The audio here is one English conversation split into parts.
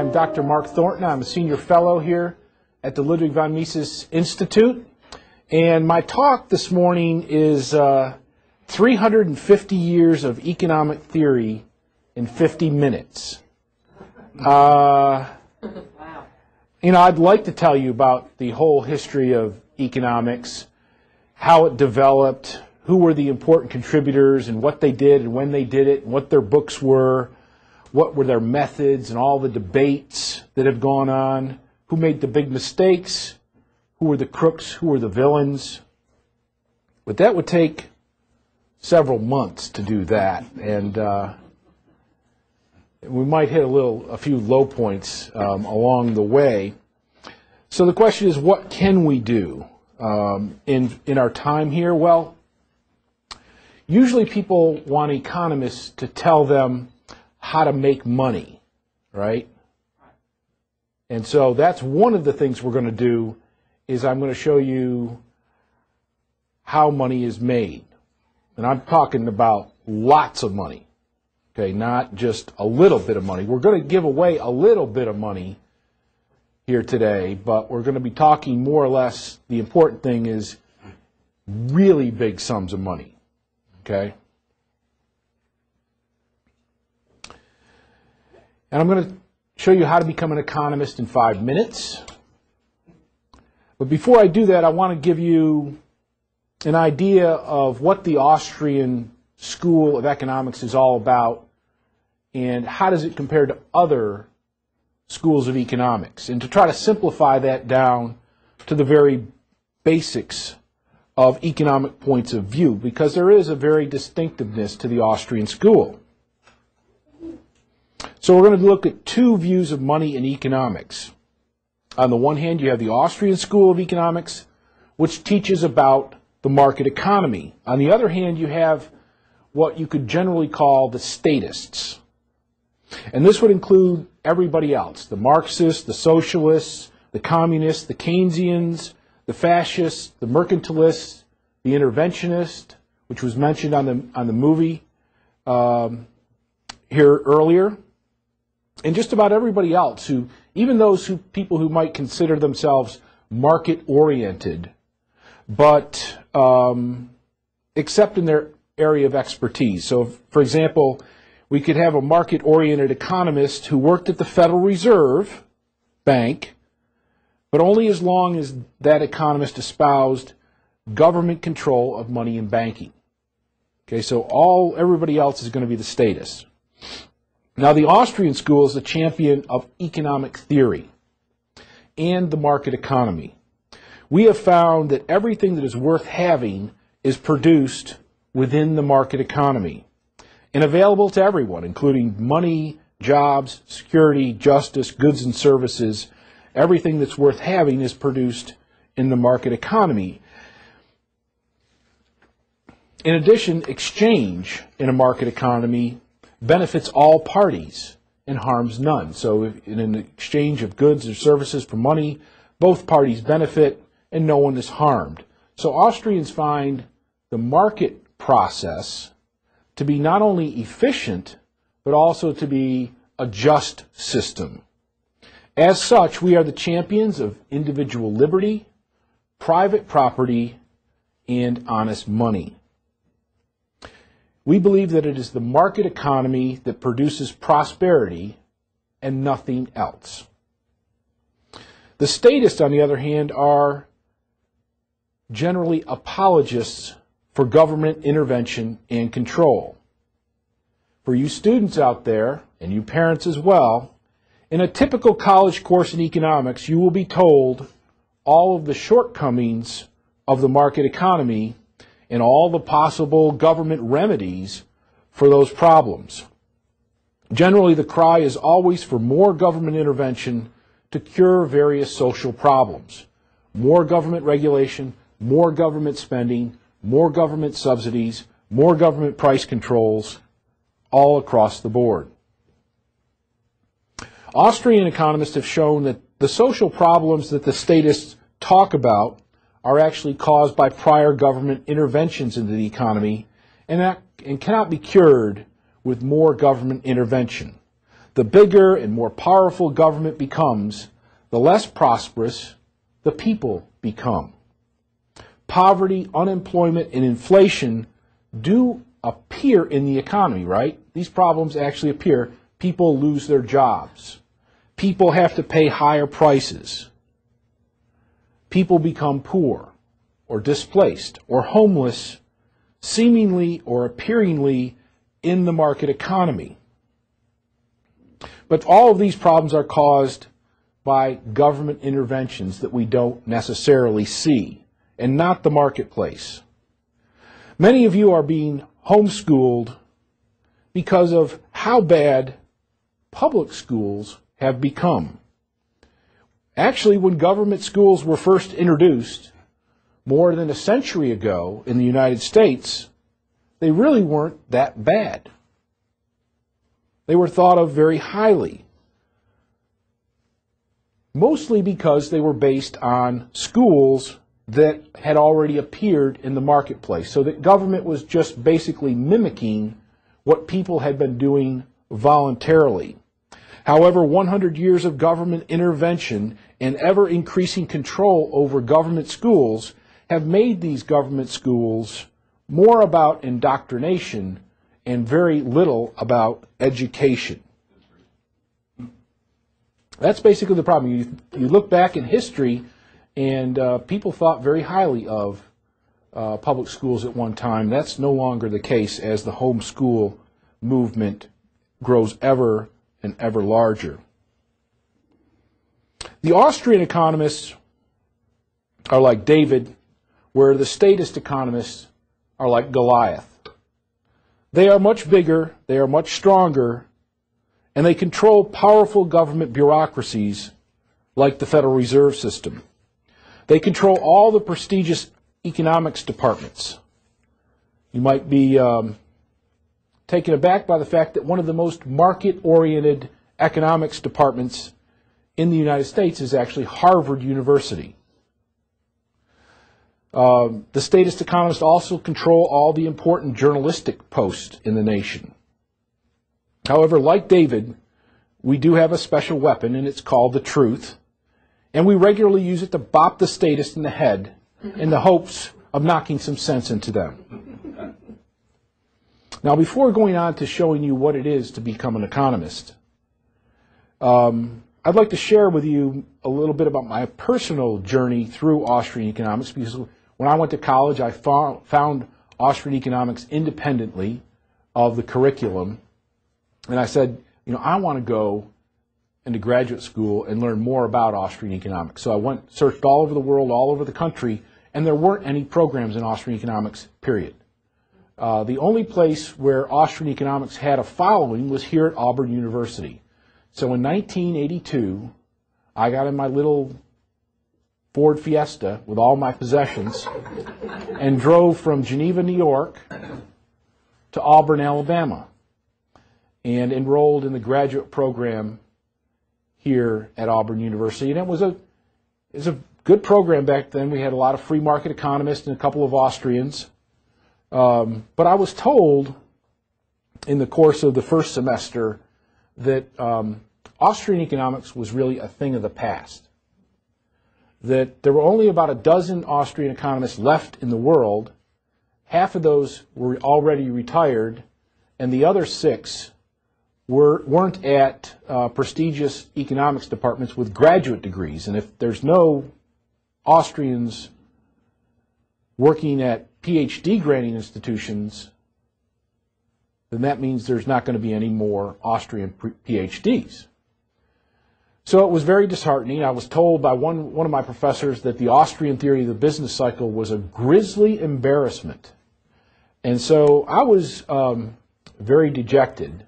I'm Dr. Mark Thornton. I'm a senior fellow here at the Ludwig von Mises Institute. And my talk this morning is 350 years of economic theory in 50 minutes. Wow. You know, I'd like to tell you about the whole history of economics, how it developed, who were the important contributors and what they did and when they did it, and what their books were, what were their methods and all the debates that have gone on, who made the big mistakes, who were the crooks, who were the villains. But that would take several months to do that, and we might hit a few low points along the way. So the question is, what can we do in our time here? Well, usually people want economists to tell them how to make money, right? And so that's one of the things we're going to do, is I'm going to show you how money is made. And I'm talking about lots of money, okay, not just a little bit of money. We're going to give away a little bit of money here today, but we're going to be talking more or less, the important thing is really big sums of money, okay? And I'm going to show you how to become an economist in 5 minutes. But before I do that, I want to give you an idea of what the Austrian School of Economics is all about and how does it compare to other schools of economics, and to try to simplify that down to the very basics of economic points of view, because there is a very distinctiveness to the Austrian school. So we're going to look at two views of money in economics. On the one hand, you have the Austrian School of Economics, which teaches about the market economy. On the other hand, you have what you could generally call the statists. And this would include everybody else, the Marxists, the socialists, the communists, the Keynesians, the fascists, the mercantilists, the interventionists, which was mentioned on the movie here earlier, and just about everybody else, who, even those people who might consider themselves market-oriented, but except in their area of expertise. So, for example, we could have a market-oriented economist who worked at the Federal Reserve Bank, but only as long as that economist espoused government control of money and banking. Okay, so everybody else is going to be the statists. Now, the Austrian school is a champion of economic theory and the market economy. We have found that everything that is worth having is produced within the market economy and available to everyone, including money, jobs, security, justice, goods and services. Everything that's worth having is produced in the market economy. In addition, exchange in a market economy benefits all parties and harms none. So in an exchange of goods or services for money, both parties benefit and no one is harmed. So Austrians find the market process to be not only efficient, but also to be a just system. As such, we are the champions of individual liberty, private property, and honest money. We believe that it is the market economy that produces prosperity and nothing else. The statists, on the other hand, are generally apologists for government intervention and control. For you students out there, and you parents as well, in a typical college course in economics, you will be told all of the shortcomings of the market economy and all the possible government remedies for those problems. Generally, the cry is always for more government intervention to cure various social problems. More government regulation, more government spending, more government subsidies, more government price controls, all across the board. Austrian economists have shown that the social problems that the statists talk about are actually caused by prior government interventions into the economy and cannot be cured with more government intervention. The bigger and more powerful government becomes, the less prosperous the people become. Poverty, unemployment, and inflation do appear in the economy, right? These problems actually appear. People lose their jobs. People have to pay higher prices. People become poor or displaced or homeless, seemingly or appearingly in the market economy. But all of these problems are caused by government interventions that we don't necessarily see, and not the marketplace. Many of you are being homeschooled because of how bad public schools have become. Actually, when government schools were first introduced more than a century ago in the United States, they really weren't that bad. They were thought of very highly, mostly because they were based on schools that had already appeared in the marketplace, so that government was just basically mimicking what people had been doing voluntarily. However, 100 years of government intervention and ever-increasing control over government schools have made these government schools more about indoctrination and very little about education. That's basically the problem. You look back in history, and people thought very highly of public schools at one time. That's no longer the case as the homeschool movement grows ever and ever larger. The Austrian economists are like David, where the statist economists are like Goliath. They are much bigger, they are much stronger, and they control powerful government bureaucracies like the Federal Reserve System. They control all the prestigious economics departments. You might be taken aback by the fact that one of the most market-oriented economics departments in the United States is actually Harvard University. The statist economists also control all the important journalistic posts in the nation. However, like David, we do have a special weapon, and it's called the truth, and we regularly use it to bop the statists in the head in the hopes of knocking some sense into them. Now, before going on to showing you what it is to become an economist, I'd like to share with you a little bit about my personal journey through Austrian economics, because when I went to college, I found Austrian economics independently of the curriculum, and I said, I want to go into graduate school and learn more about Austrian economics. So I searched all over the world, all over the country, and there weren't any programs in Austrian economics, period. The only place where Austrian economics had a following was here at Auburn University. So in 1982, I got in my little Ford Fiesta with all my possessions and drove from Geneva, New York to Auburn, Alabama, and enrolled in the graduate program here at Auburn University. And it was a good program back then. We had a lot of free market economists and a couple of Austrians. But I was told in the course of the first semester that Austrian economics was really a thing of the past. That there were only about a dozen Austrian economists left in the world. Half of those were already retired, and the other 6 weren't at prestigious economics departments with graduate degrees. And if there's no Austrians working at PhD granting institutions, then that means there's not going to be any more Austrian PhDs. So it was very disheartening. I was told by one of my professors that the Austrian theory of the business cycle was a grisly embarrassment. And so I was very dejected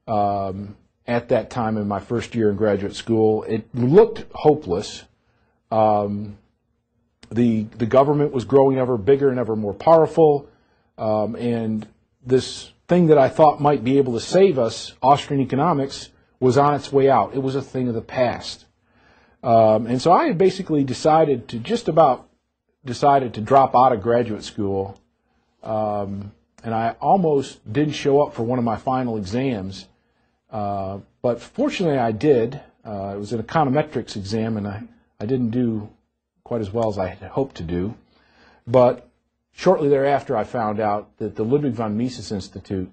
at that time in my first year in graduate school. It looked hopeless. The government was growing ever bigger and ever more powerful, and this thing that I thought might be able to save us, Austrian economics, was on its way out. It was a thing of the past. And so I had basically decided to drop out of graduate school, and I almost didn't show up for one of my final exams, but But fortunately I did. It was an econometrics exam, and I didn't do quite as well as I had hoped to do. But shortly thereafter I found out that the Ludwig von Mises Institute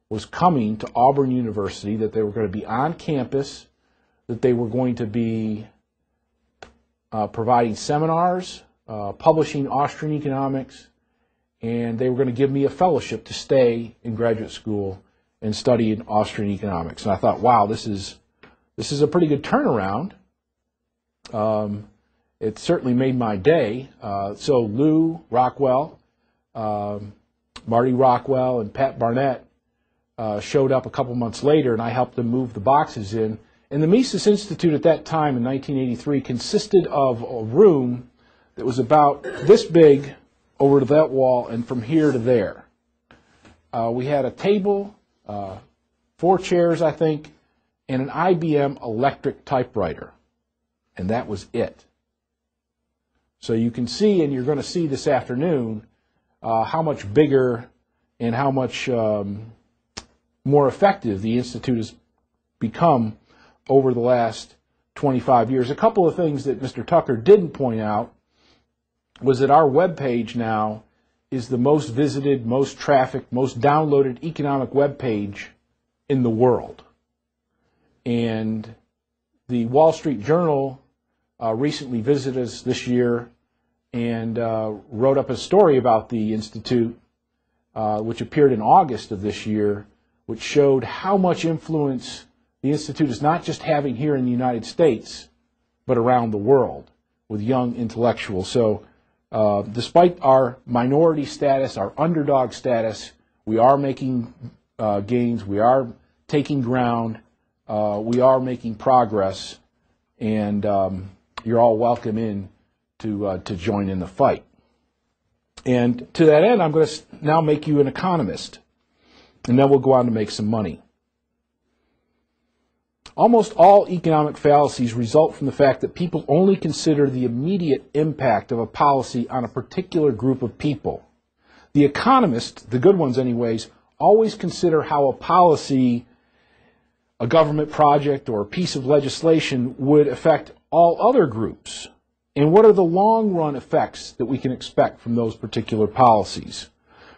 was coming to Auburn University, that they were going to be on campus, that they were going to be providing seminars, publishing Austrian economics, and they were going to give me a fellowship to stay in graduate school and study in Austrian economics. And I thought, wow, this is a pretty good turnaround. It certainly made my day. So Lou Rockwell, Marty Rockwell, and Pat Barnett showed up a couple months later, and I helped them move the boxes in. And the Mises Institute at that time, in 1983, consisted of a room that was about this big over to that wall and from here to there. We had a table, 4 chairs, I think, and an IBM electric typewriter. And that was it. So you can see, and you're going to see this afternoon, how much bigger and how much more effective the Institute has become over the last 25 years. A couple of things that Mr. Tucker didn't point out was that our webpage now is the most visited, most trafficked, most downloaded economic webpage in the world. And the Wall Street Journal recently visited us this year and wrote up a story about the Institute, which appeared in August of this year, which showed how much influence the Institute is not just having here in the United States, but around the world with young intellectuals. So despite our minority status, our underdog status, we are making gains, we are taking ground, we are making progress, and you're all welcome in to join in the fight. And to that end, I'm going to now make you an economist, and then we'll go on to make some money. Almost all economic fallacies result from the fact that people only consider the immediate impact of a policy on a particular group of people. The economists, the good ones anyways, always consider how a policy, a government project, or a piece of legislation would affect all other groups, and what are the long-run effects that we can expect from those particular policies.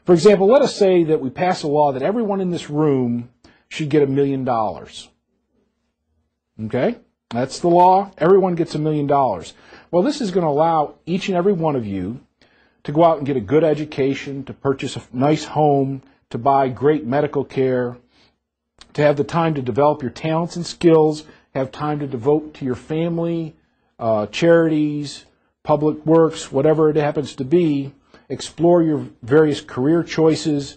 For example, let us say that we pass a law that everyone in this room should get $1 million. Okay? That's the law. Everyone gets $1 million. Well, this is going to allow each and every one of you to go out and get a good education, to purchase a nice home, to buy great medical care, to have the time to develop your talents and skills, have time to devote to your family, charities, public works, whatever it happens to be, explore your various career choices.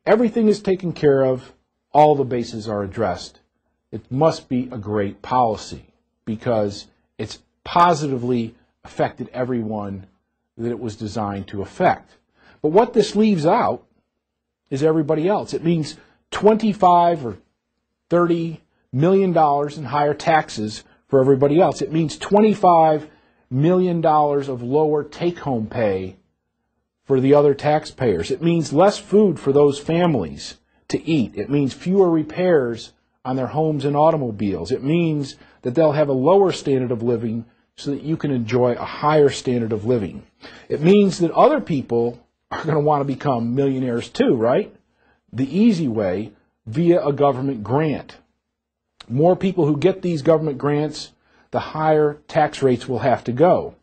Everything is taken care of. All the bases are addressed. It must be a great policy because it's positively affected everyone that it was designed to affect. But what this leaves out is everybody else. It means 25 or $30 million in higher taxes for everybody else. It means $25 million of lower take-home pay for the other taxpayers. It means less food for those families to eat. It means fewer repairs on their homes and automobiles. It means that they'll have a lower standard of living so that you can enjoy a higher standard of living. It means that other people are going to want to become millionaires too, right? The easy way, via a government grant. More people who get these government grants, the higher tax rates will have to go.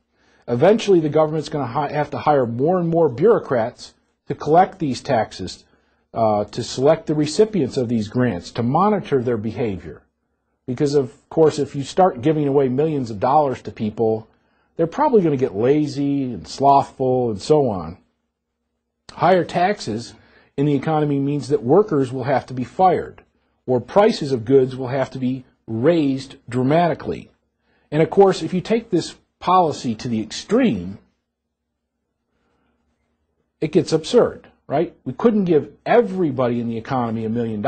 Eventually, the government's going to have to hire more and more bureaucrats to collect these taxes, to select the recipients of these grants, to monitor their behavior. Because, of course, if you start giving away millions of dollars to people, they're probably going to get lazy and slothful and so on. Higher taxes in the economy means that workers will have to be fired, or prices of goods will have to be raised dramatically. And, of course, if you take this policy to the extreme, it gets absurd, right? We couldn't give everybody in the economy $1 million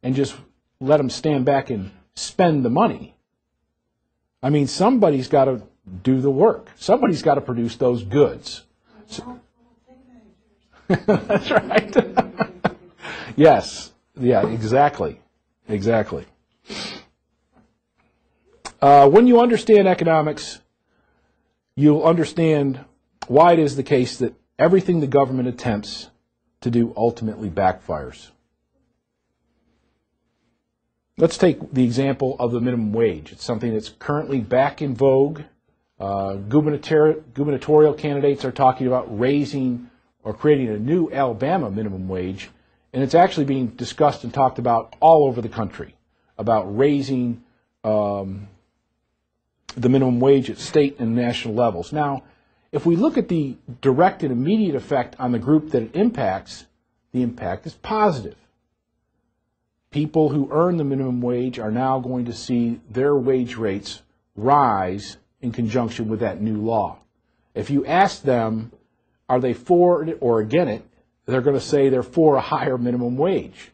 and just let them stand back and spend the money. I mean, somebody's got to do the work. Somebody's got to produce those goods. So, that's right. Yes. Yeah, exactly. Exactly. When you understand economics, you'll understand why it is the case that everything the government attempts to do ultimately backfires. Let's take the example of the minimum wage. It's something that's currently back in vogue. Gubernatorial candidates are talking about raising or creating a new Alabama minimum wage, and it's actually being discussed and talked about all over the country, about raising the minimum wage at state and national levels. Now, if we look at the direct and immediate effect on the group that it impacts, the impact is positive. People who earn the minimum wage are now going to see their wage rates rise in conjunction with that new law. If you ask them, are they for it or against it, they're going to say they're for a higher minimum wage.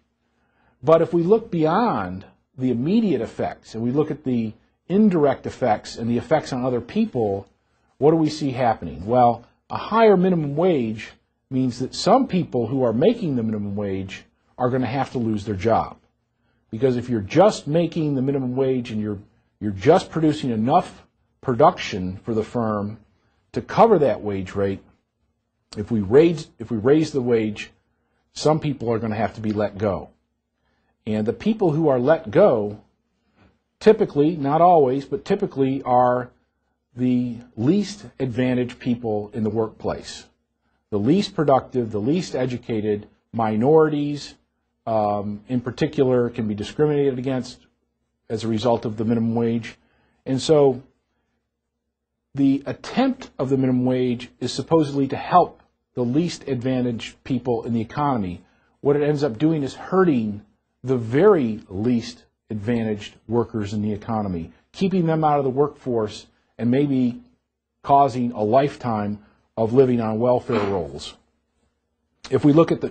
But if we look beyond the immediate effects and we look at the indirect effects and the effects on other people, what do we see happening? Well, a higher minimum wage means that some people who are making the minimum wage are going to have to lose their job. Because if you're just making the minimum wage and you're just producing enough production for the firm to cover that wage rate, if we raise the wage, some people are going to have to be let go. And the people who are let go typically, not always, but typically are the least advantaged people in the workplace. The least productive, the least educated, minorities in particular can be discriminated against as a result of the minimum wage. And so the attempt of the minimum wage is supposedly to help the least advantaged people in the economy. What it ends up doing is hurting the very least advantaged workers in the economy, keeping them out of the workforce and maybe causing a lifetime of living on welfare rolls. If we look at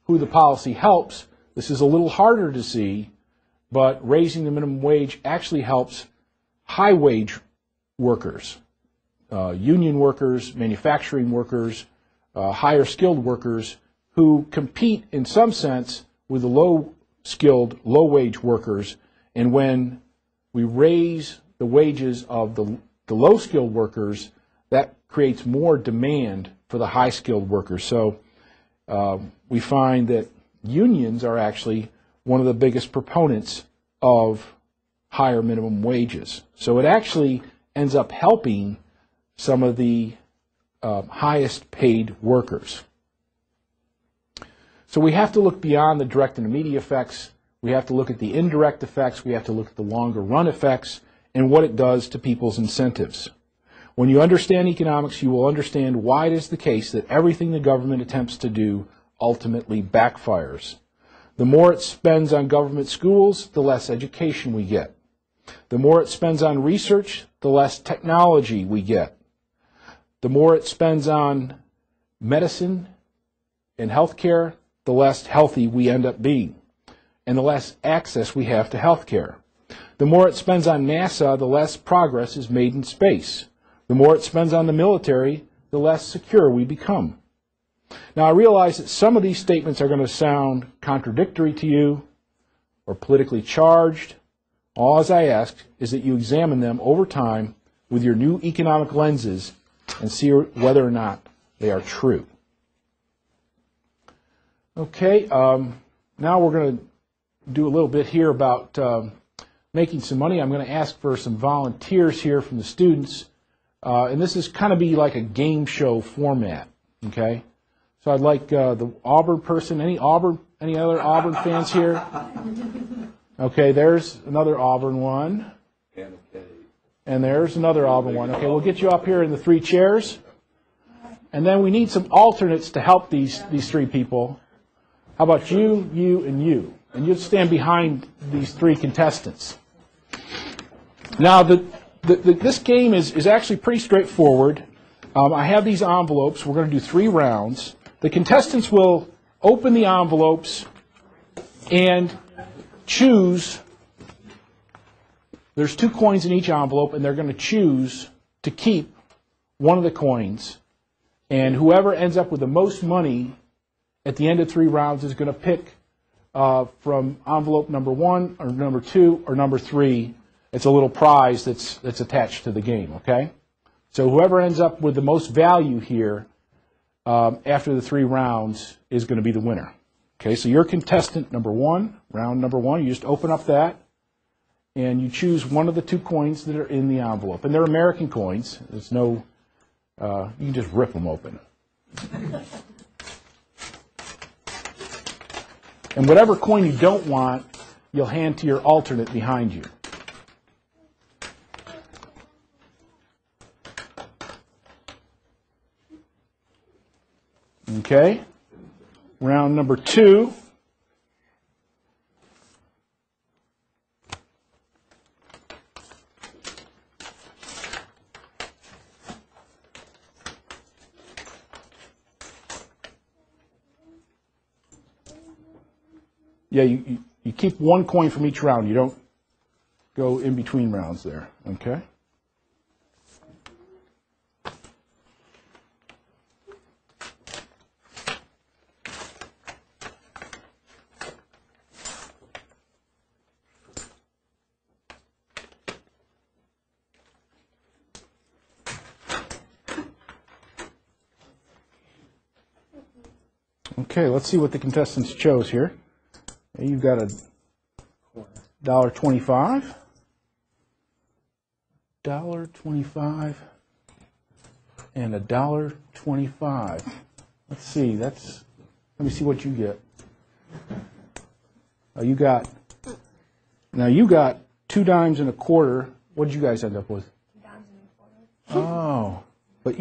who the policy helps, this is a little harder to see, but raising the minimum wage actually helps high-wage workers, union workers, manufacturing workers, higher-skilled workers who compete in some sense with the low-skilled, low-wage workers. And when we raise the wages of the low-skilled workers, that creates more demand for the high-skilled workers. So we find that unions are actually one of the biggest proponents of higher minimum wages. So it actually ends up helping some of the highest paid workers. So we have to look beyond the direct and immediate effects. We have to look at the indirect effects. We have to look at the longer run effects and what it does to people's incentives. When you understand economics, you will understand why it is the case that everything the government attempts to do ultimately backfires. The more it spends on government schools, the less education we get. The more it spends on research, the less technology we get. The more it spends on medicine and healthcare, the less healthy we end up being, and the less access we have to healthcare. The more it spends on NASA, the less progress is made in space. The more it spends on the military, the less secure we become. Now, I realize that some of these statements are going to sound contradictory to you or politically charged. All as I ask is that you examine them over time with your new economic lenses and see whether or not they are true. Okay, now we're going to do a little bit here about making some money. I'm going to ask for some volunteers here from the students, and this is kind of be like a game show format. Okay, so I'd like the Auburn person. Any other Auburn fans here? Okay, there's another Auburn one. And there's another Auburn one. Okay, we'll get you up here in the three chairs. And then we need some alternates to help these three people. How about you, and you? And you'll stand behind these three contestants. Now, this game is actually pretty straightforward. I have these envelopes. We're going to do 3 rounds. The contestants will open the envelopes and choose. There's 2 coins in each envelope, and they're going to choose to keep one of the coins. And whoever ends up with the most money at the end of 3 rounds is going to pick from envelope number 1 or number 2 or number 3 It's a little prize that's attached to the game, okay? So whoever ends up with the most value here after the 3 rounds is going to be the winner. Okay, so you're contestant number 1, round number 1. You just open up that, and you choose one of the 2 coins that are in the envelope. And they're American coins. There's no, you can just rip them open. And whatever coin you don't want, you'll hand to your alternate behind you. Okay, round number 2. Yeah, you keep 1 coin from each round. You don't go in between rounds there, okay? Okay, let's see what the contestants chose here. You've got $1.25, $1.25, and $1.25. Let's see. Let me see what you get. You got 2 dimes and a quarter. What did you guys end up with? 2 dimes and a quarter. Oh, but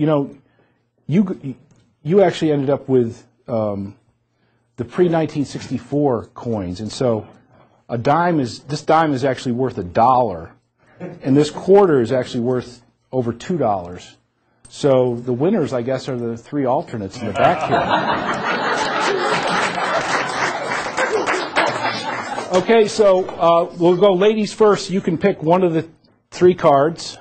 you actually ended up with the pre-1964 coins, and so this dime is actually worth $1, and this quarter is actually worth over $2. So the winners, I guess, are the 3 alternates in the back here. Okay, so we'll go ladies first. You can pick one of the 3 cards.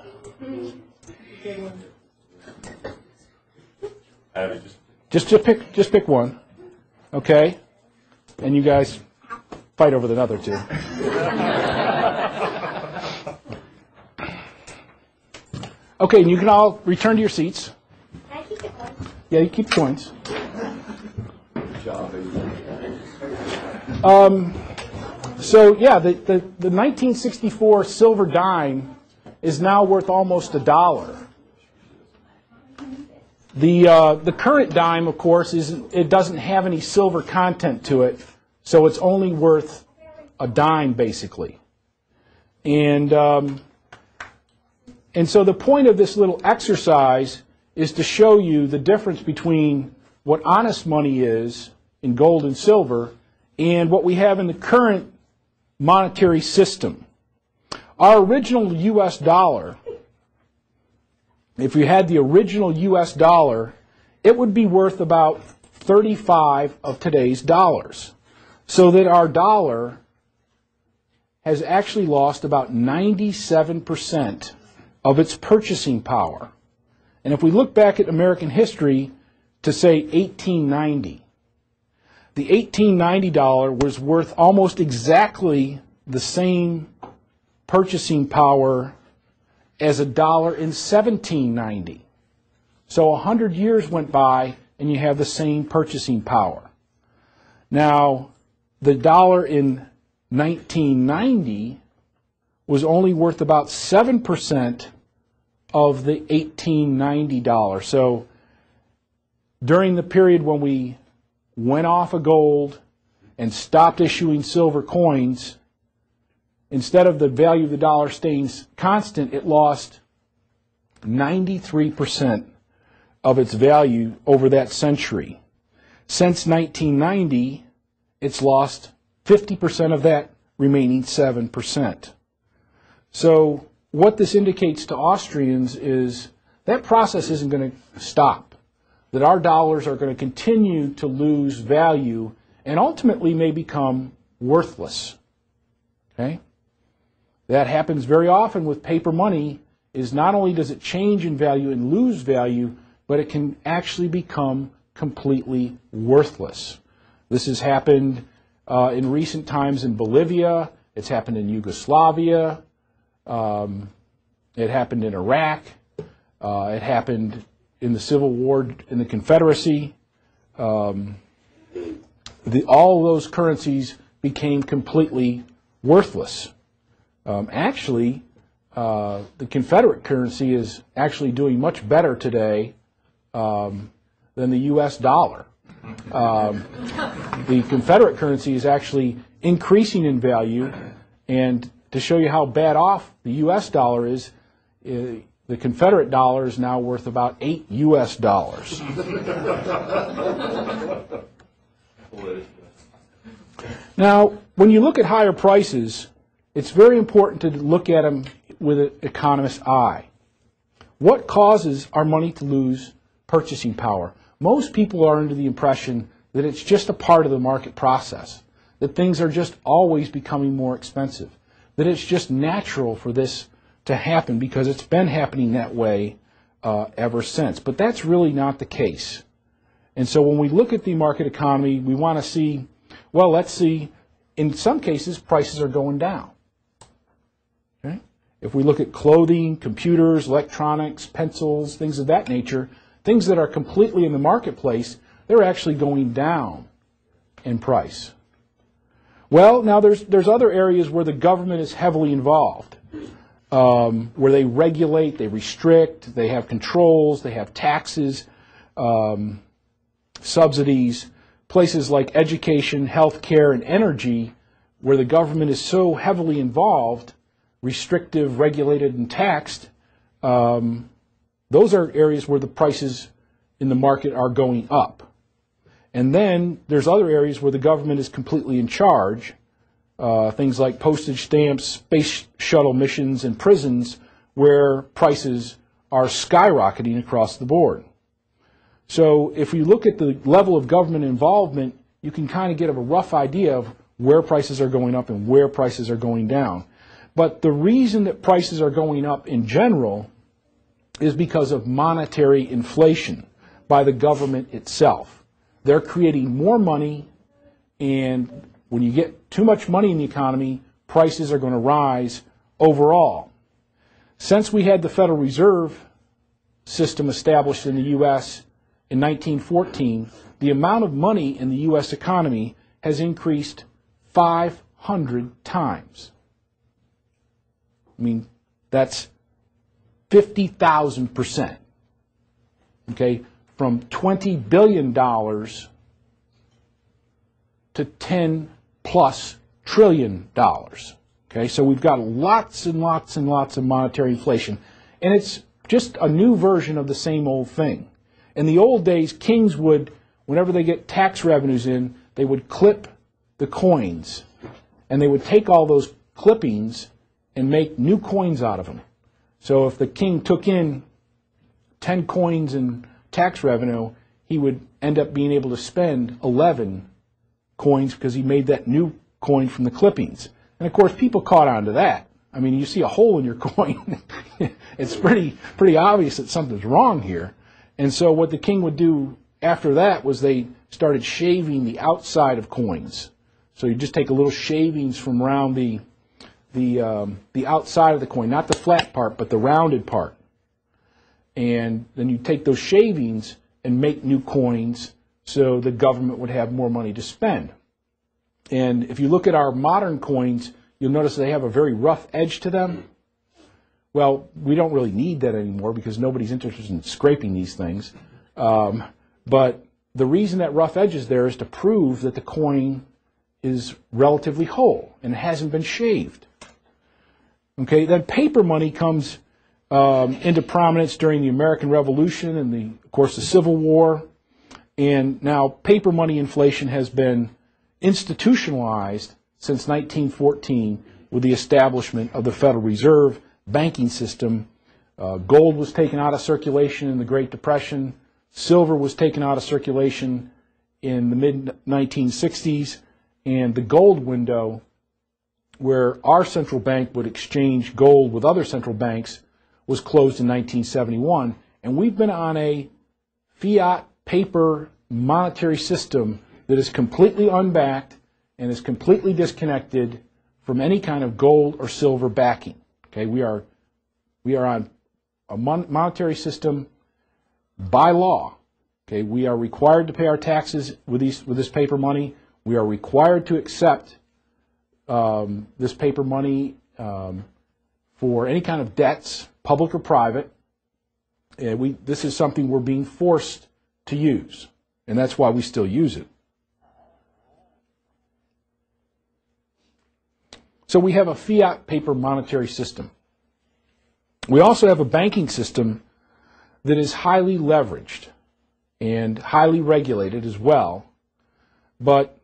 Just pick one. Okay, and you guys fight over the other 2. Okay, and you can all return to your seats. Can I keep the coins? Yeah, you keep the coins. So yeah, the 1964 silver dime is now worth almost $1. The current dime, of course, it doesn't have any silver content to it, so it's only worth a dime, basically. And so the point of this little exercise is to show you the difference between what honest money is in gold and silver and what we have in the current monetary system. Our original U.S. dollar, if you had the original U.S. dollar, it would be worth about 35 of today's dollars. So that our dollar has actually lost about 97% of its purchasing power. And if we look back at American history to, say, 1890, the 1890 dollar was worth almost exactly the same purchasing power as $1 in 1790. So 100 years went by and you have the same purchasing power. Now, the dollar in 1990 was only worth about 7% of the 1890 dollar. So during the period when we went off of gold and stopped issuing silver coins, instead of the value of the dollar staying constant, it lost 93% of its value over that century. Since 1990, it's lost 50% of that remaining 7%. So what this indicates to Austrians is that process isn't going to stop, that our dollars are going to continue to lose value and ultimately may become worthless. Okay? That happens very often with paper money, is not only does it change in value and lose value, but it can actually become completely worthless. This has happened in recent times in Bolivia. It's happened in Yugoslavia. It happened in Iraq. It happened in the Civil War in the Confederacy. All of those currencies became completely worthless. Actually, the Confederate currency is actually doing much better today than the U.S. dollar. The Confederate currency is actually increasing in value, and to show you how bad off the U.S. dollar is, the Confederate dollar is now worth about $8 U.S. Now, when you look at higher prices, it's very important to look at them with an economist's eye. What causes our money to lose purchasing power? Most people are under the impression that it's just a part of the market process, that things are just always becoming more expensive, that it's just natural for this to happen because it's been happening that way ever since. But that's really not the case. And so when we look at the market economy, we want to see, well, let's see, in some cases, prices are going down. Okay? If we look at clothing, computers, electronics, pencils, things of that nature, things that are completely in the marketplace, they're actually going down in price. Well, now there's other areas where the government is heavily involved, where they regulate, they restrict, they have controls, they have taxes, subsidies, places like education, healthcare, and energy, where the government is so heavily involved, restrictive, regulated, and taxed. Those are areas where the prices in the market are going up. And then there's other areas where the government is completely in charge, things like postage stamps, space shuttle missions, and prisons, where prices are skyrocketing across the board. So if you look at the level of government involvement, you can kind of get a rough idea of where prices are going up and where prices are going down. But the reason that prices are going up in general is because of monetary inflation by the government itself. They're creating more money, and when you get too much money in the economy, prices are going to rise overall. Since we had the Federal Reserve System established in the U.S. in 1914, the amount of money in the U.S. economy has increased 500 times. I mean, that's 50,000%. Okay, from $20 billion to $10+ trillion. Okay, so we've got lots and lots and lots of monetary inflation, and it's just a new version of the same old thing. In the old days, kings would, whenever they get tax revenues in, they would clip the coins, and they would take all those clippings and make new coins out of them. So if the king took in 10 coins in tax revenue, he would end up being able to spend 11 coins because he made that new coin from the clippings. And of course, people caught on to that. I mean, you see a hole in your coin, it's pretty obvious that something's wrong here. And so what the king would do after that was they started shaving the outside of coins. So you just take a little shavings from around the outside of the coin, not the flat part, but the rounded part. And then you take those shavings and make new coins so the government would have more money to spend. And if you look at our modern coins, you'll notice they have a very rough edge to them. Well, we don't really need that anymore because nobody's interested in scraping these things. But the reason that rough edge is there is to prove that the coin is relatively whole and hasn't been shaved. Okay, then paper money comes into prominence during the American Revolution and, of course, the Civil War. And now paper money inflation has been institutionalized since 1914 with the establishment of the Federal Reserve banking system. Gold was taken out of circulation in the Great Depression. Silver was taken out of circulation in the mid-1960s. And the gold window, where our central bank would exchange gold with other central banks, was closed in 1971. And we've been on a fiat paper monetary system that is completely unbacked and is completely disconnected from any kind of gold or silver backing. Okay, we are on a monetary system by law. Okay, we are required to pay our taxes with this paper money. We are required to accept this paper money for any kind of debts, public or private. This is something we're being forced to use, and that's why we still use it. So we have a fiat paper monetary system. We also have a banking system that is highly leveraged and highly regulated as well. But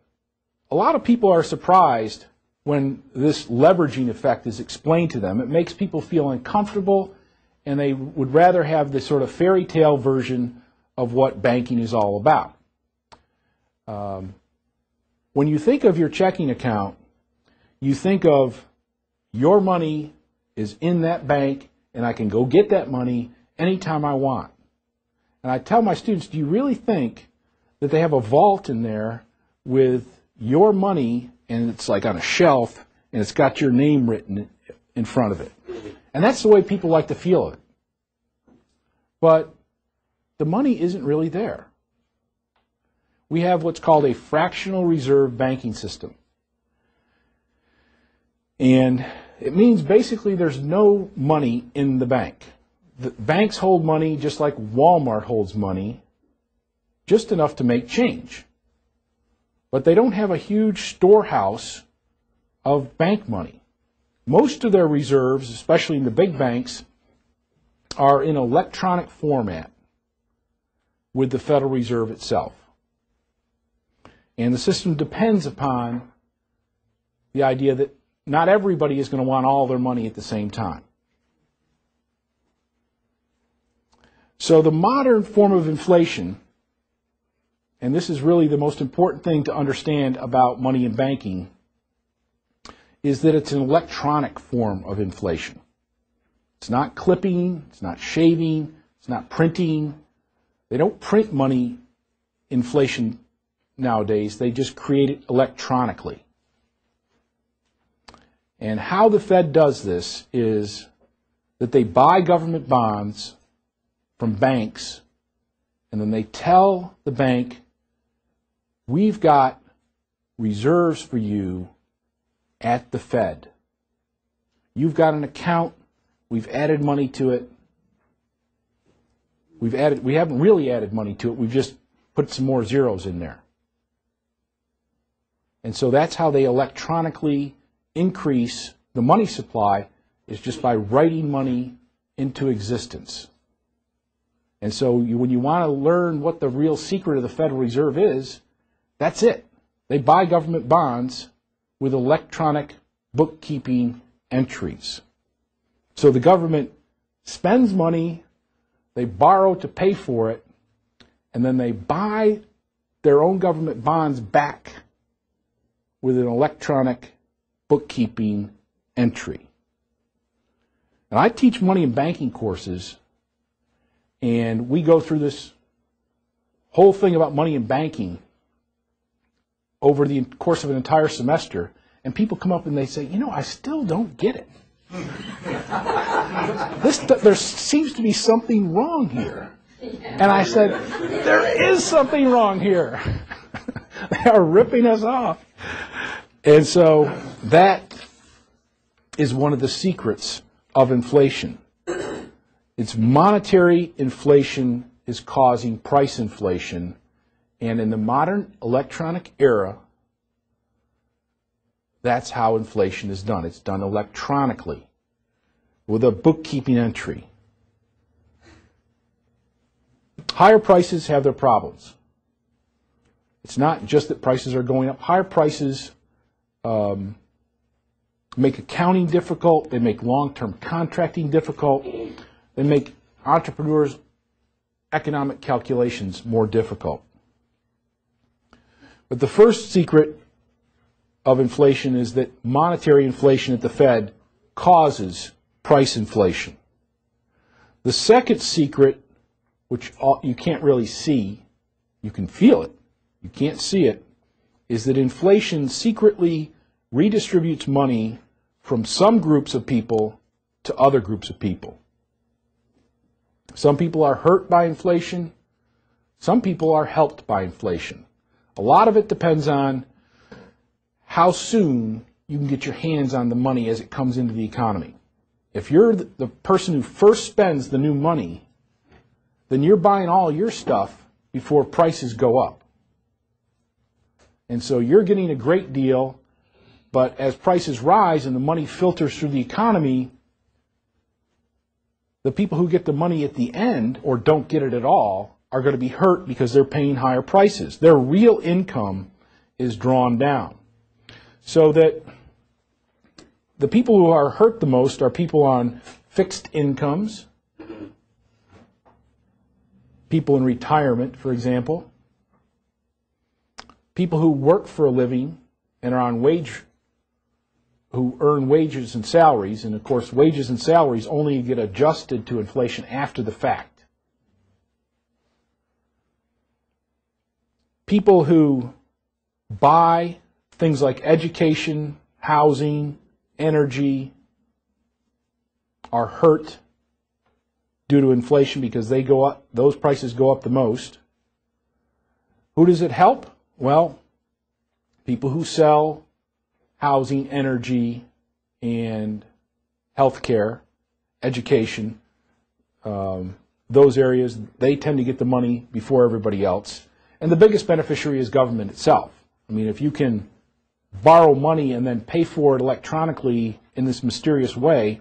a lot of people are surprised when this leveraging effect is explained to them. It makes people feel uncomfortable, and they would rather have this sort of fairy tale version of what banking is all about. When you think of your checking account, you think of your money is in that bank, and I can go get that money anytime I want. And I tell my students, do you really think that they have a vault in there with your money, and it's like on a shelf, and it's got your name written in front of it? And that's the way people like to feel it. But the money isn't really there. We have what's called a fractional reserve banking system. And it means basically there's no money in the bank. The banks hold money just like Walmart holds money, just enough to make change. But they don't have a huge storehouse of bank money. Most of their reserves, especially in the big banks, are in electronic format with the Federal Reserve itself. And the system depends upon the idea that not everybody is going to want all their money at the same time. So the modern form of inflation, and this is really the most important thing to understand about money and banking, is that it's an electronic form of inflation. It's not clipping, it's not shaving, it's not printing. They don't print money inflation nowadays, they just create it electronically. And how the Fed does this is that they buy government bonds from banks, and then they tell the bank, we've got reserves for you at the Fed. You've got an account, we've added money to it. We haven't really added money to it, we've just put some more zeros in there. And so that's how they electronically increase the money supply, is just by writing money into existence. And so when you want to learn what the real secret of the Federal Reserve is, that's it. They buy government bonds with electronic bookkeeping entries. So the government spends money, they borrow to pay for it, and then they buy their own government bonds back with an electronic bookkeeping entry. And I teach money and banking courses, and we go through this whole thing about money and banking over the course of an entire semester, and people come up and they say, I still don't get it. There seems to be something wrong here. And I said, there is something wrong here. They are ripping us off. And so that is one of the secrets of inflation. It's monetary inflation is causing price inflation. And in the modern electronic era, that's how inflation is done. It's done electronically with a bookkeeping entry. Higher prices have their problems. It's not just that prices are going up. Higher prices make accounting difficult. They make long-term contracting difficult. They make entrepreneurs' economic calculations more difficult. But the first secret of inflation is that monetary inflation at the Fed causes price inflation. The second secret, which you can't really see, you can feel it, you can't see it, is that inflation secretly redistributes money from some groups of people to other groups of people. Some people are hurt by inflation. Some people are helped by inflation. A lot of it depends on how soon you can get your hands on the money as it comes into the economy. If you're the person who first spends the new money, then you're buying all your stuff before prices go up. And so you're getting a great deal, but as prices rise and the money filters through the economy, the people who get the money at the end or don't get it at all are going to be hurt because they're paying higher prices. Their real income is drawn down. So that the people who are hurt the most are people on fixed incomes, people in retirement, for example, people who work for a living and are on who earn wages and salaries, and of course wages and salaries only get adjusted to inflation after the fact. People who buy things like education, housing, energy are hurt due to inflation because they go up, those prices go up the most. Who does it help? Well, people who sell housing, energy, and healthcare, education, those areas, they tend to get the money before everybody else. And the biggest beneficiary is government itself. I mean, if you can borrow money and then pay for it electronically in this mysterious way,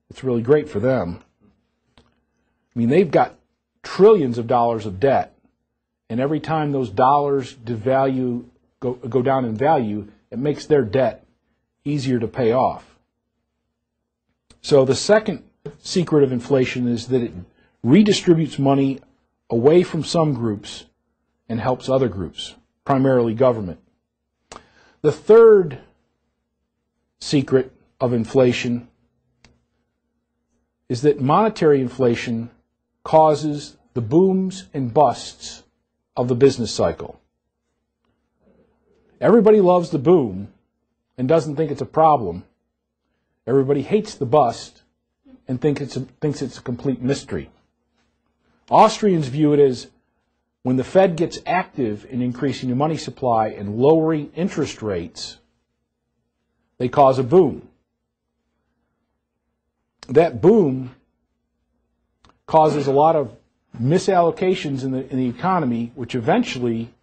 it's really great for them. I mean, they've got trillions of dollars of debt, and every time those dollars devalue, go down in value, it makes their debt easier to pay off. So the second secret of inflation is that it redistributes money away from some groups and helps other groups, primarily government. The third secret of inflation is that monetary inflation causes the booms and busts of the business cycle. Everybody loves the boom and doesn't think it's a problem. Everybody hates the bust and thinks it's a complete mystery. Austrians view it as when the Fed gets active in increasing the money supply and lowering interest rates, they cause a boom. That boom causes a lot of misallocations in the economy, which eventually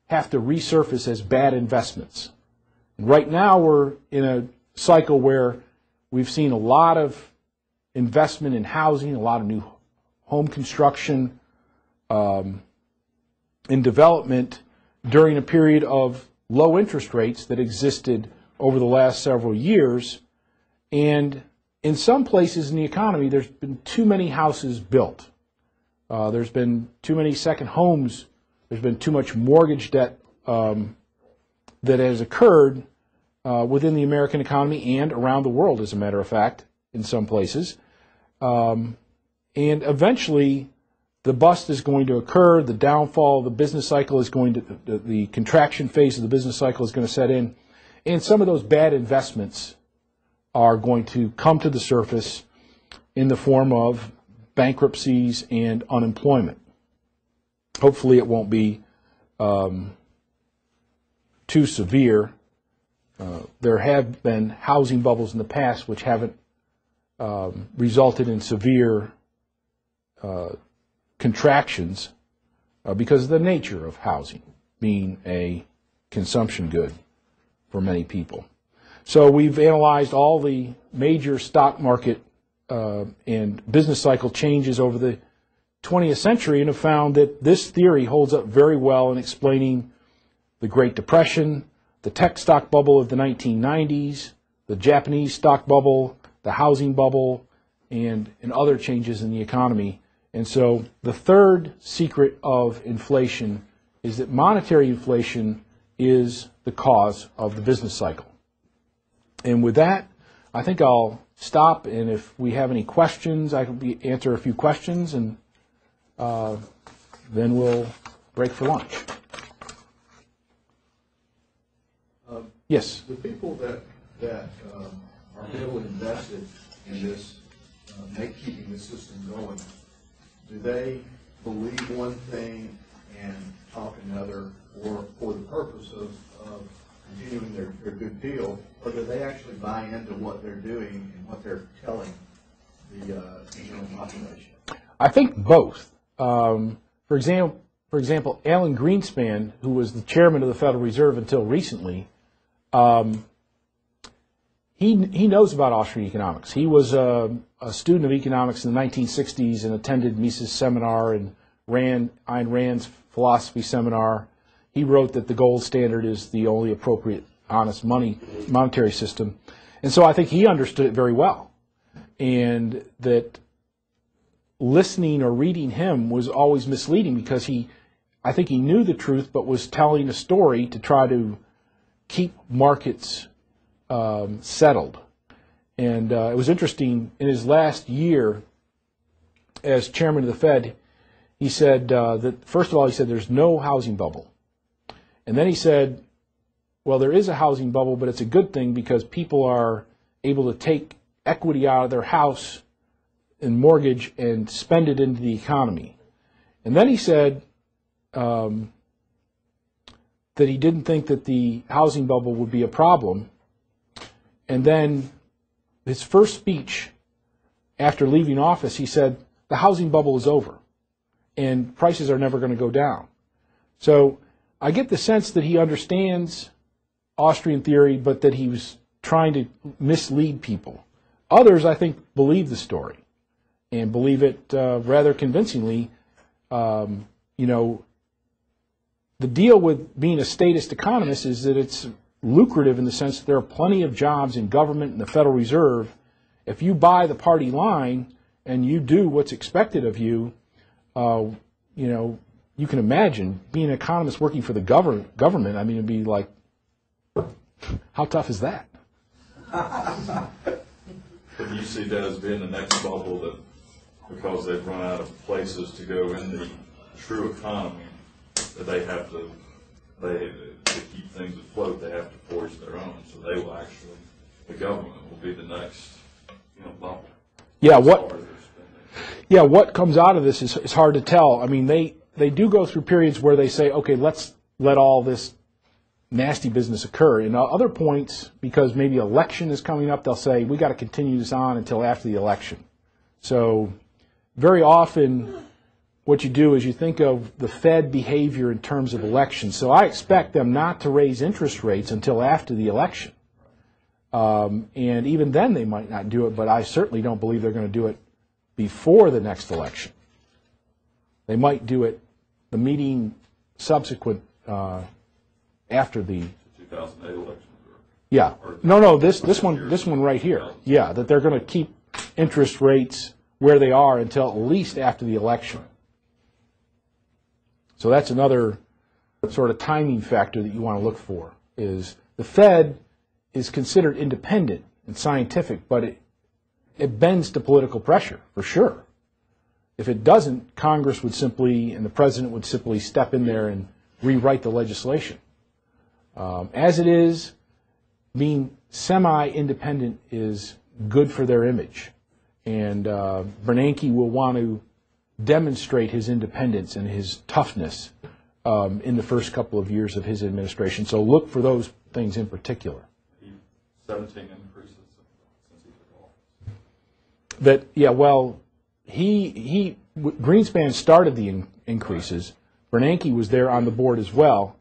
have to resurface as bad investments. And right now we're in a cycle where we've seen a lot of investment in housing, a lot of new home construction, in development during a period of low interest rates that existed over the last several years. And in some places in the economy, there's been too many houses built. There's been too many second homes. There's been too much mortgage debt that has occurred within the American economy and around the world, as a matter of fact, in some places. And eventually, the bust is going to occur. The downfall of the business cycle is going to, the contraction phase of the business cycle is going to set in. And some of those bad investments are going to come to the surface in the form of bankruptcies and unemployment. Hopefully it won't be too severe. There have been housing bubbles in the past which haven't resulted in severe contractions because of the nature of housing being a consumption good for many people. So we've analyzed all the major stock market and business cycle changes over the 20th century and have found that this theory holds up very well in explaining the Great Depression, the tech stock bubble of the 1990s, the Japanese stock bubble, the housing bubble, and other changes in the economy. And so the third secret of inflation is that monetary inflation is the cause of the business cycle. And with that, I think I'll stop, and if we have any questions, I can answer a few questions, and then we'll break for lunch. Yes? The people that are heavily invested in this, keeping the system going, do they believe one thing and talk another, or for the purpose of continuing their good deal, or do they actually buy into what they're doing and what they're telling the general population? I think both. For example, Alan Greenspan, who was the chairman of the Federal Reserve until recently, he knows about Austrian economics. He was a student of economics in the 1960s and attended Mises' seminar and Ayn Rand's philosophy seminar. He wrote that the gold standard is the only appropriate, honest monetary system. And so I think he understood it very well. And that listening or reading him was always misleading because I think he knew the truth but was telling a story to try to keep markets settled. And it was interesting, in his last year as chairman of the Fed, he said that, first of all, he said there's no housing bubble. And then he said, well, there is a housing bubble, but it's a good thing because people are able to take equity out of their house and mortgage and spend it into the economy. And then he said that he didn't think that the housing bubble would be a problem. And then his first speech after leaving office, he said, the housing bubble is over and prices are never going to go down. So I get the sense that he understands Austrian theory, but that he was trying to mislead people. Others, I think, believe the story and believe it rather convincingly. The deal with being a statist economist is that it's lucrative in the sense that there are plenty of jobs in government and the Federal Reserve. If you buy the party line and you do what's expected of you, you can imagine being an economist working for the government. I mean, it'd be like, how tough is that? But do you see that as being the next bubble, that because they've run out of places to go in the true economy, that they have to keep things afloat, they have to forge their own. So they will actually, the government will be the next, bubble. Yeah, what comes out of this is hard to tell. I mean, they do go through periods where they say, okay, let's let all this nasty business occur. And other points, because maybe election is coming up, they'll say, we got to continue this on until after the election. So very often what you do is you think of the Fed behavior in terms of elections. So I expect them not to raise interest rates until after the election. And even then they might not do it, but I certainly don't believe they're going to do it before the next election. They might do it the meeting subsequent after the 2008 election. Yeah. No, this one right here. Yeah, that they're going to keep interest rates where they are until at least after the election. So that's another sort of timing factor that you want to look for, is the Fed is considered independent and scientific, but it bends to political pressure, for sure. If it doesn't, Congress would simply, and the President would simply step in there and rewrite the legislation. As it is, being semi-independent is good for their image. And Bernanke will want to demonstrate his independence and his toughness in the first couple of years of his administration. So look for those things in particular. 17 increases since he took office. That, yeah, well, Greenspan started the increases. Bernanke was there on the board as well.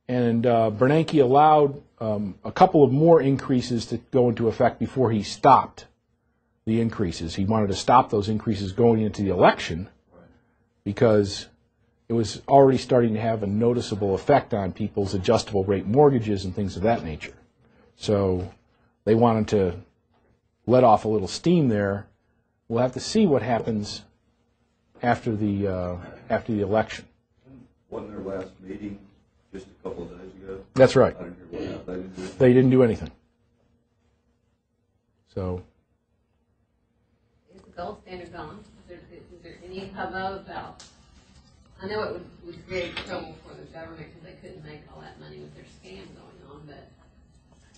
And Bernanke allowed a couple of more increases to go into effect before he stopped the increases. He wanted to stop those increases going into the election because it was already starting to have a noticeable effect on people's adjustable rate mortgages and things of that nature. So they wanted to let off a little steam there. We'll have to see what happens after the election. Wasn't their last meeting just a couple of days ago? That's right. I didn't hear what they didn't do. They didn't do anything. So. Is the gold standard gone? Is there any hubbub about? I know it would create trouble for the government because they couldn't make all that money with their scam going on, but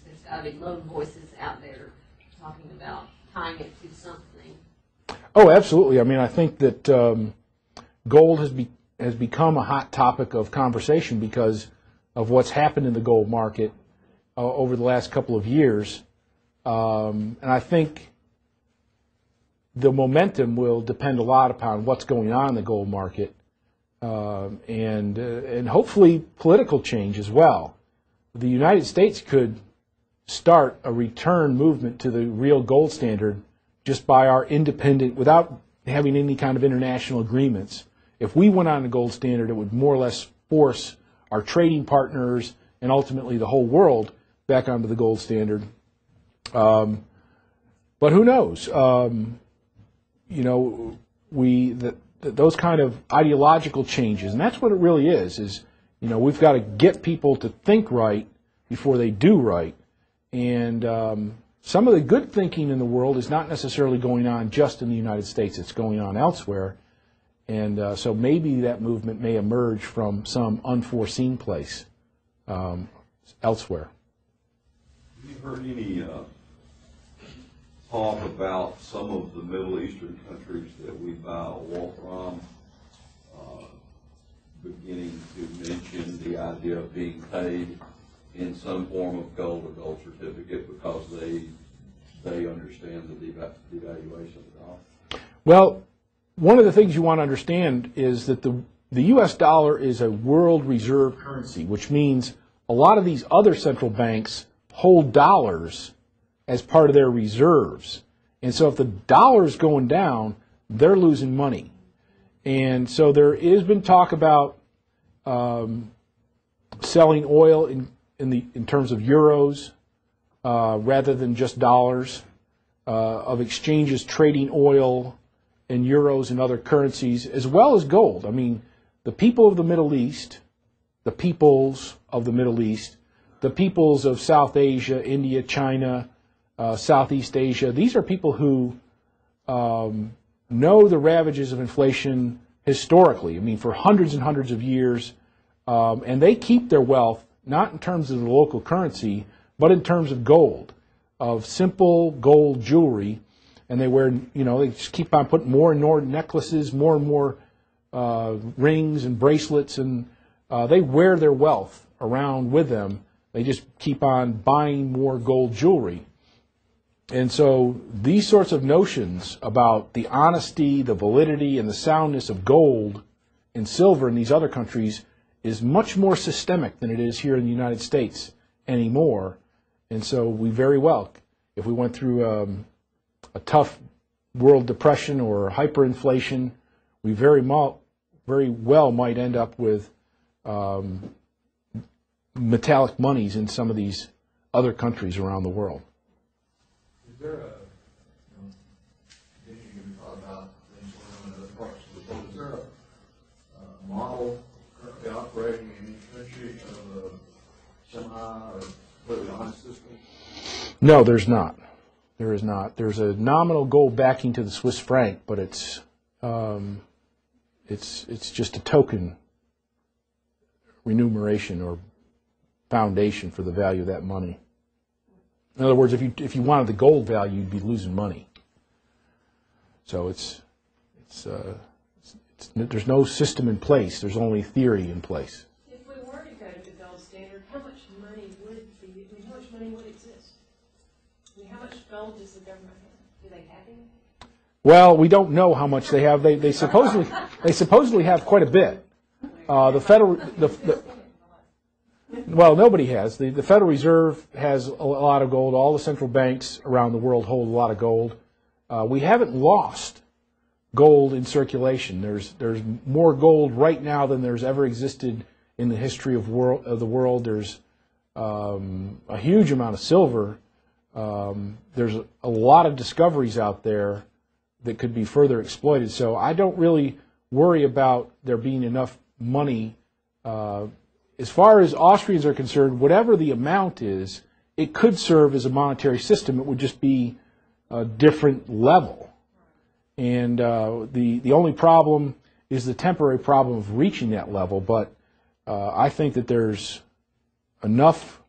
there's got to be lone voices out there talking about tying it to something. Oh, absolutely. I mean, I think that gold has become a hot topic of conversation because of what's happened in the gold market over the last couple of years. And I think the momentum will depend a lot upon what's going on in the gold market and hopefully political change as well. The United States could start a return movement to the real gold standard just by our independent, without having any kind of international agreements. If we went on the gold standard, it would more or less force our trading partners and ultimately the whole world back onto the gold standard. But who knows? Those kind of ideological changes, and that's what it really is we've got to get people to think right before they do right. And some of the good thinking in the world is not necessarily going on just in the United States. It's going on elsewhere. And so maybe that movement may emerge from some unforeseen place elsewhere. Have you heard any talk about some of the Middle Eastern countries that we buy oil from beginning to mention the idea of being paid in some form of gold or gold certificate because they understand the devaluation of the dollar? Well, one of the things you want to understand is that the U.S. dollar is a world reserve currency, which means a lot of these other central banks hold dollars as part of their reserves. And so if the dollar's going down, they're losing money. And so there has been talk about selling oil in terms of euros rather than just dollars, of exchanges trading oil in euros and other currencies, as well as gold. I mean, the people of the Middle East, the peoples of the Middle East, the peoples of South Asia, India, China, Southeast Asia, these are people who know the ravages of inflation historically. I mean, for hundreds and hundreds of years, and they keep their wealth not in terms of the local currency, but in terms of gold, of simple gold jewelry. And they wear, they just keep on putting more and more necklaces, more and more rings and bracelets, and they wear their wealth around with them. They just keep on buying more gold jewelry. And so these sorts of notions about the honesty, the validity, and the soundness of gold and silver in these other countries is much more systemic than it is here in the United States anymore. And so we very well, if we went through a tough world depression or hyperinflation, we very well might end up with metallic monies in some of these other countries around the world. Is there you can talk about things going on in other parts of the world. Is there a model currently operating in each country of a semi or completely honest system? No, there's not. There is not. There's a nominal gold backing to the Swiss franc, but it's just a token remuneration or foundation for the value of that money. In other words, if you wanted the gold value, you'd be losing money. So there's no system in place. There's only theory in place. If we were to go to the gold standard, how much money would exist? I mean, how much gold does the government have? Do they have any? Well, we don't know how much they have. They supposedly have quite a bit. Well, nobody has. The Federal Reserve has a lot of gold. All the central banks around the world hold a lot of gold. We haven't lost gold in circulation. There's more gold right now than there's ever existed in the history of the world. There's a huge amount of silver. There's a lot of discoveries out there that could be further exploited. So I don't really worry about there being enough money. As far as Austrians are concerned, whatever the amount is, it could serve as a monetary system. It would just be a different level. And the only problem is the temporary problem of reaching that level. But I think that there's enough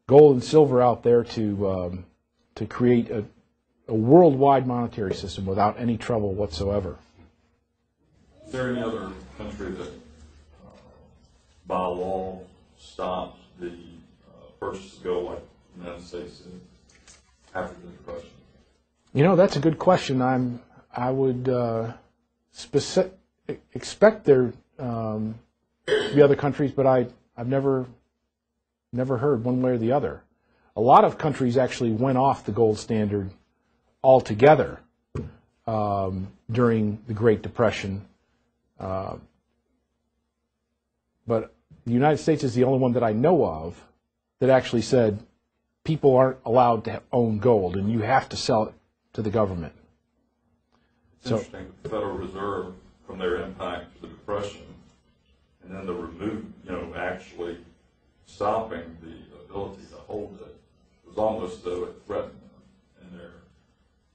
gold and silver out there to create a worldwide monetary system without any trouble whatsoever. Is there any other country that, by law, stopped the purchase of gold like the United States did after the Depression? You know, that's a good question. I would expect there to be other countries, but I've never heard one way or the other. A lot of countries actually went off the gold standard altogether during the Great Depression. But the United States is the only one that I know of that actually said people aren't allowed to own gold and you have to sell it to the government. It's interesting, the Federal Reserve, from their impact to the Depression, and then the actually stopping the ability to hold it, was almost though it threatened them in their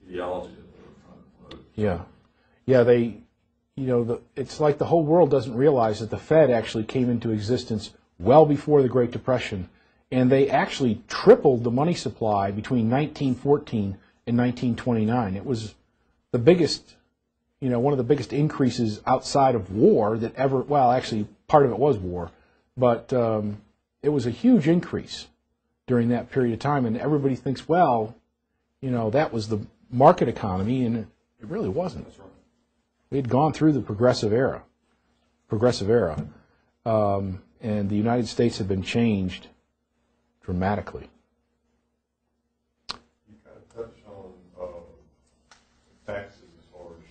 ideology that they were trying to promote. Yeah, it's like the whole world doesn't realize that the Fed actually came into existence well before the Great Depression, and they actually tripled the money supply between 1914 and 1929. It was the biggest, one of the biggest increases outside of war that ever, well, actually part of it was war, but it was a huge increase during that period of time, and everybody thinks, well, that was the market economy, and it really wasn't. That's right. We had gone through the progressive era, and the United States had been changed dramatically. You kind of touched on taxes as far as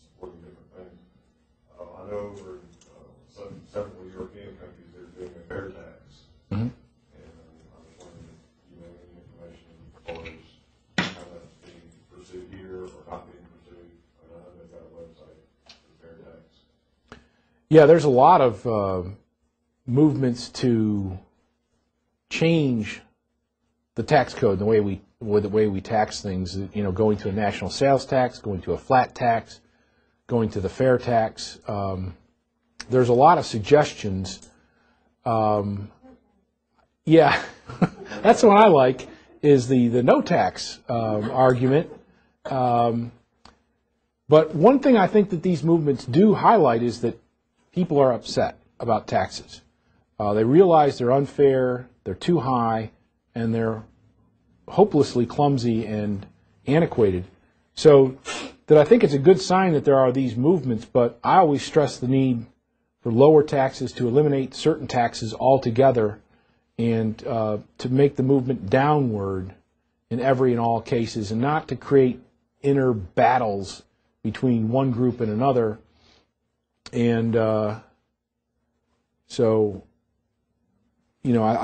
supporting different things. I know over in several European countries they're doing a fair tax. Mm-hmm. And I was wondering if you know any information as far as how that's being pursued here or not being pursued. I know they've got a website for fair tax. Yeah, there's a lot of movements to change the tax code, the way we tax things. Going to a national sales tax, going to a flat tax, going to the fair tax. There's a lot of suggestions. Yeah, that's the one I like, is the no tax argument. But one thing I think that these movements do highlight is that people are upset about taxes. They realize they're unfair, they're too high, and they're hopelessly clumsy and antiquated. So that I think it's a good sign that there are these movements, but I always stress the need for lower taxes, to eliminate certain taxes altogether, and to make the movement downward in every and all cases, and not to create inner battles between one group and another. And I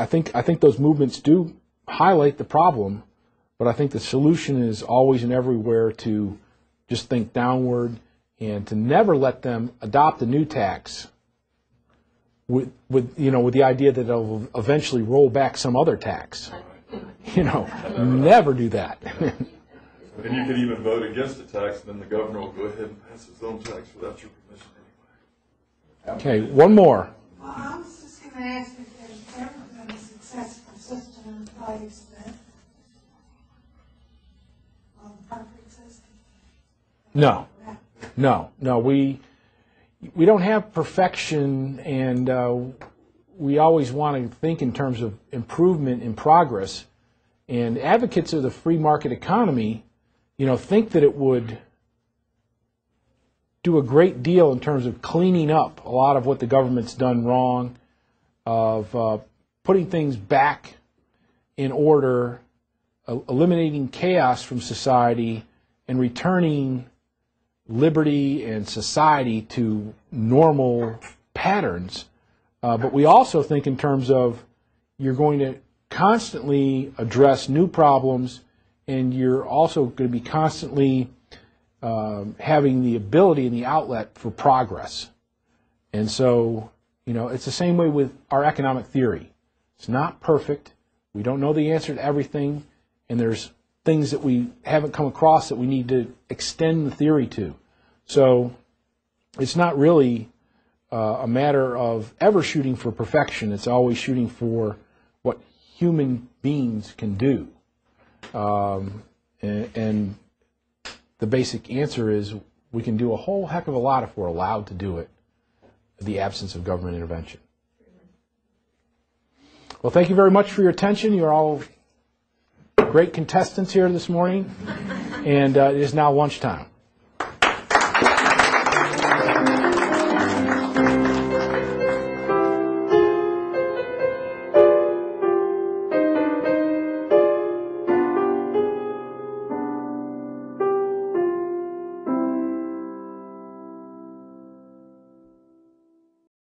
think those movements do highlight the problem, but I think the solution is always and everywhere to just think downward and to never let them adopt a new tax with the idea that it'll eventually roll back some other tax. Never do that. And you can even vote against a tax, and then the governor will go ahead and pass his own tax without your permission anyway. Okay, one more. Well, I was just going to ask if there's ever been a successful system in place that the perfect system. No. We don't have perfection, and we always want to think in terms of improvement and progress. And advocates of the free market economy, think that it would do a great deal in terms of cleaning up a lot of what the government's done wrong, of putting things back in order, eliminating chaos from society, and returning liberty and society to normal patterns. But we also think in terms of you're going to constantly address new problems, and you're also going to be constantly having the ability and the outlet for progress. And so, it's the same way with our economic theory. It's not perfect. We don't know the answer to everything, and there's things that we haven't come across that we need to extend the theory to. So it's not really a matter of ever shooting for perfection. It's always shooting for what human beings can do. And the basic answer is we can do a whole heck of a lot if we're allowed to do it in the absence of government intervention. Well, thank you very much for your attention. You're all great contestants here this morning, and it is now lunchtime.